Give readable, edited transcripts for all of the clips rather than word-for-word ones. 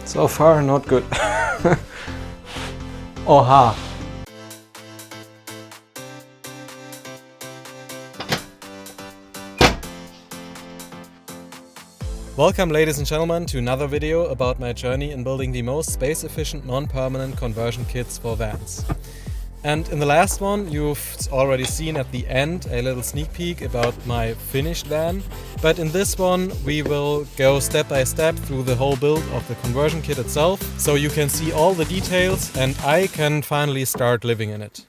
So far, not good. Oha! Welcome, ladies and gentlemen, to another video about my journey in building the most space-efficient non-permanent conversion kits for vans. And in the last one, you've already seen at the end a little sneak peek about my finished van. But in this one, we will go step by step through the whole build of the conversion kit itself, so you can see all the details and I can finally start living in it.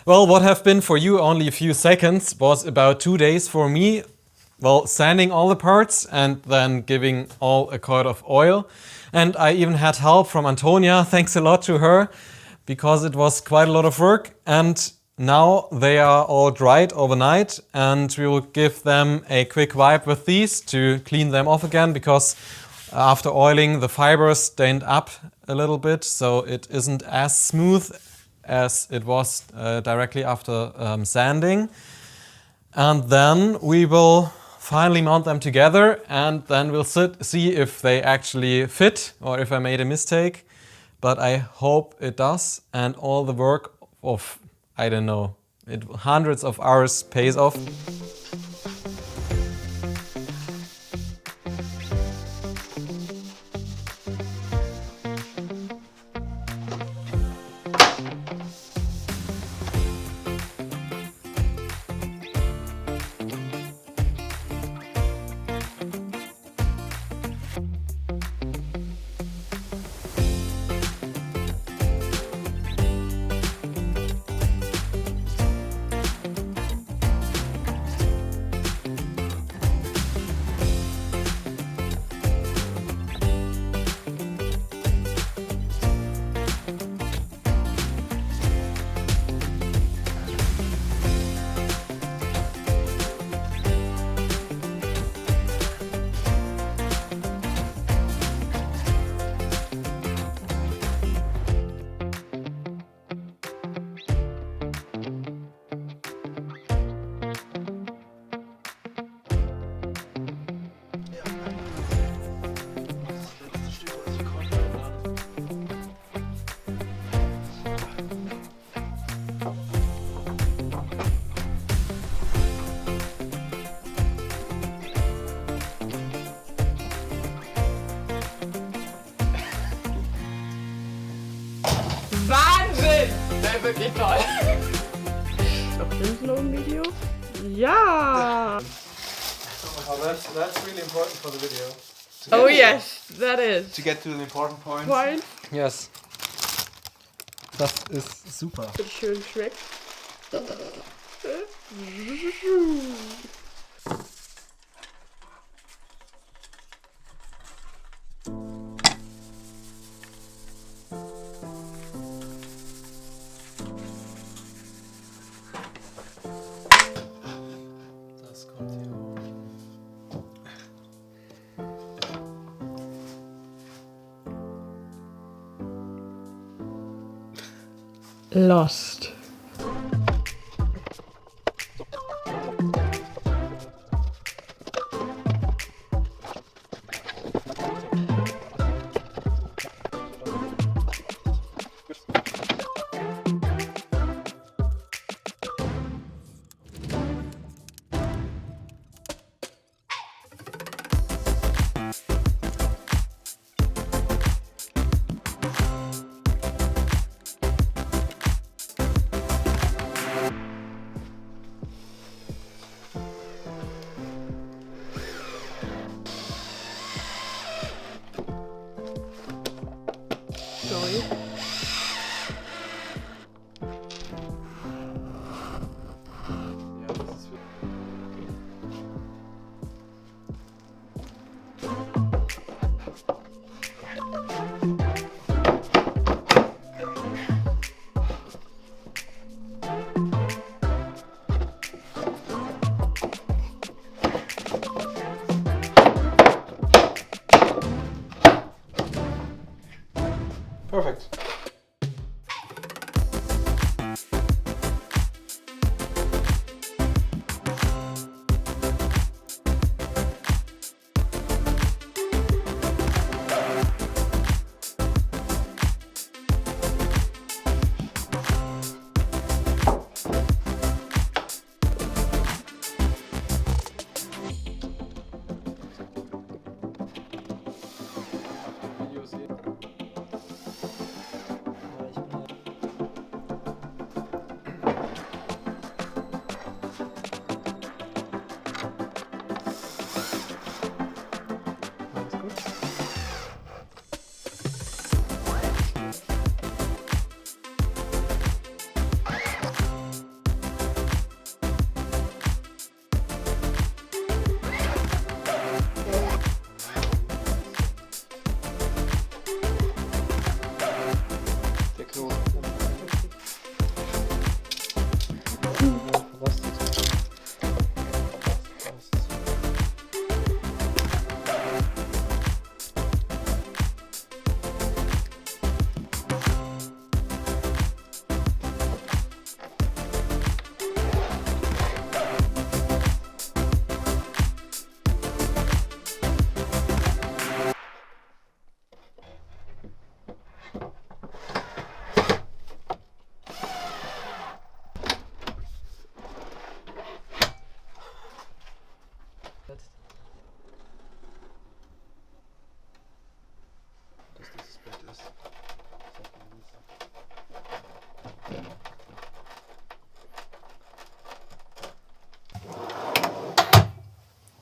Well, what have been for you only a few seconds was about 2 days for me. Well, sanding all the parts and then giving all a coat of oil. And I even had help from Antonia, thanks a lot to her, because it was quite a lot of work. And now they are all dried overnight and we will give them a quick wipe with these to clean them off again, because after oiling the fibers stained up a little bit, so it isn't as smooth as it was directly after sanding. And then we will finally mount them together and then we'll see if they actually fit or if I made a mistake. But I hope it does, and all the work of, I don't know, hundreds of hours pays off. Wahnsinn! Der wirklich toll. Noch ein Slow-Video? Ja! Oh, that's really important for the video. Oh yes, that is. To get to the important point. Yes. Das ist super. Schön schmeckt. Das kommt hier hoch. Lost.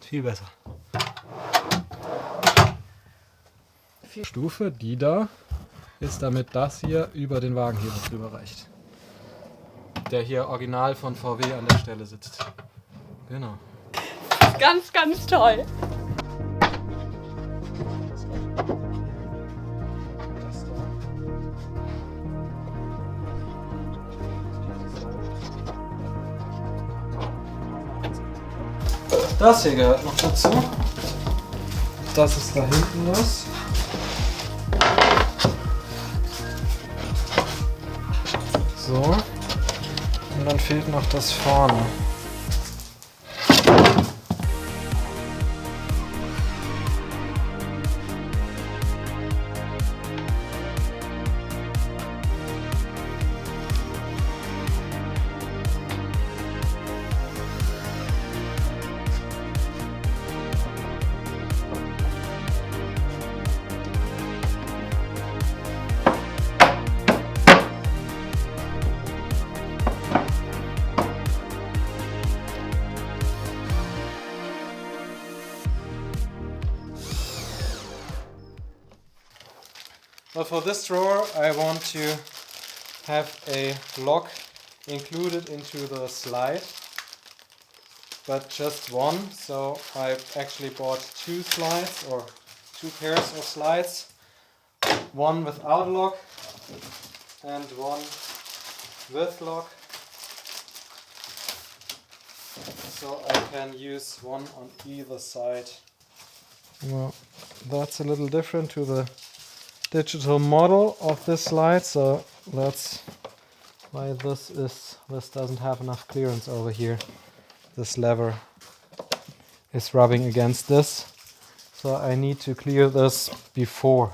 Viel besser. Stufe, die da ist, damit das hier über den Wagenheber drüber reicht. Der hier original von VW an der Stelle sitzt. Genau. Ganz, ganz toll. Das hier gehört noch dazu. Das ist da hinten das. So. Und dann fehlt noch das vorne. But for this drawer I want to have a lock included into the slide, but just one, so I actually bought two slides or two pairs of slides, one without lock and one with lock, so I can use one on either side. Well, that's a little different to the digital model of this slide, so that's why this doesn't have enough clearance over here. This lever is rubbing against this, so I need to clear this before.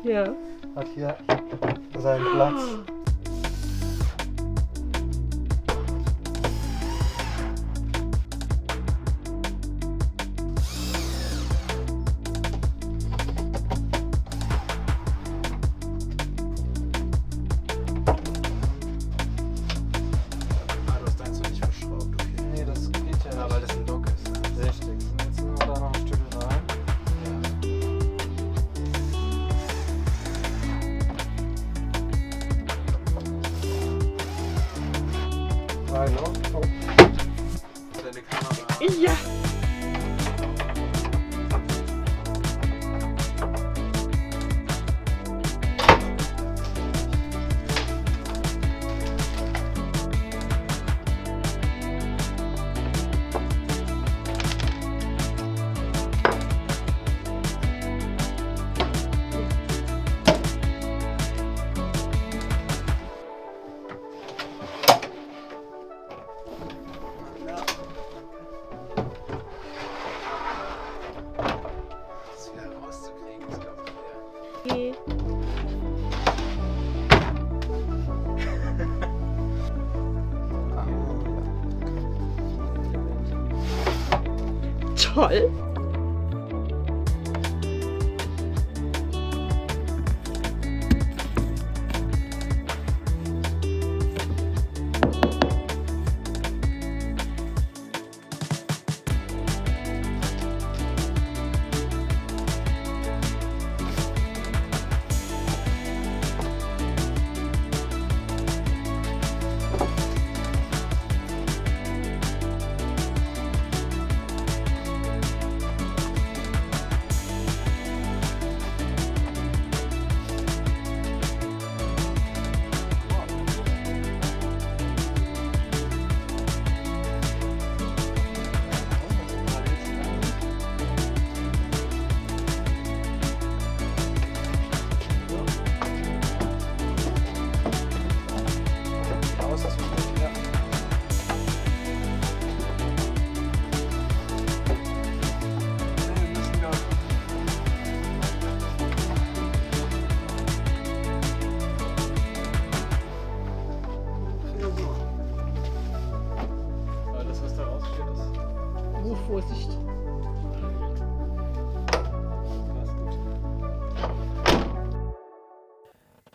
Ja. Hat hier seinen Platz. Du hast deins noch nicht verschraubt, okay. Nee, das geht ja, weil das ein Lock ist. Richtig. Jetzt nehmen wir da noch ein Stück rein. Oh. Deine Kamera. Ja. Das wieder rauszukriegen, ist glaube ich schwer. Okay. Toll. Oh, Vorsicht.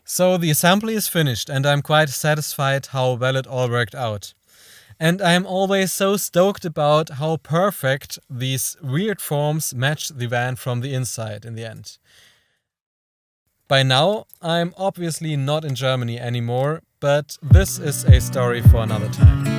So the assembly is finished and I'm quite satisfied how well it all worked out. And I am always so stoked about how perfect these weird forms match the van from the inside in the end. By now, I'm obviously not in Germany anymore, but this is a story for another time.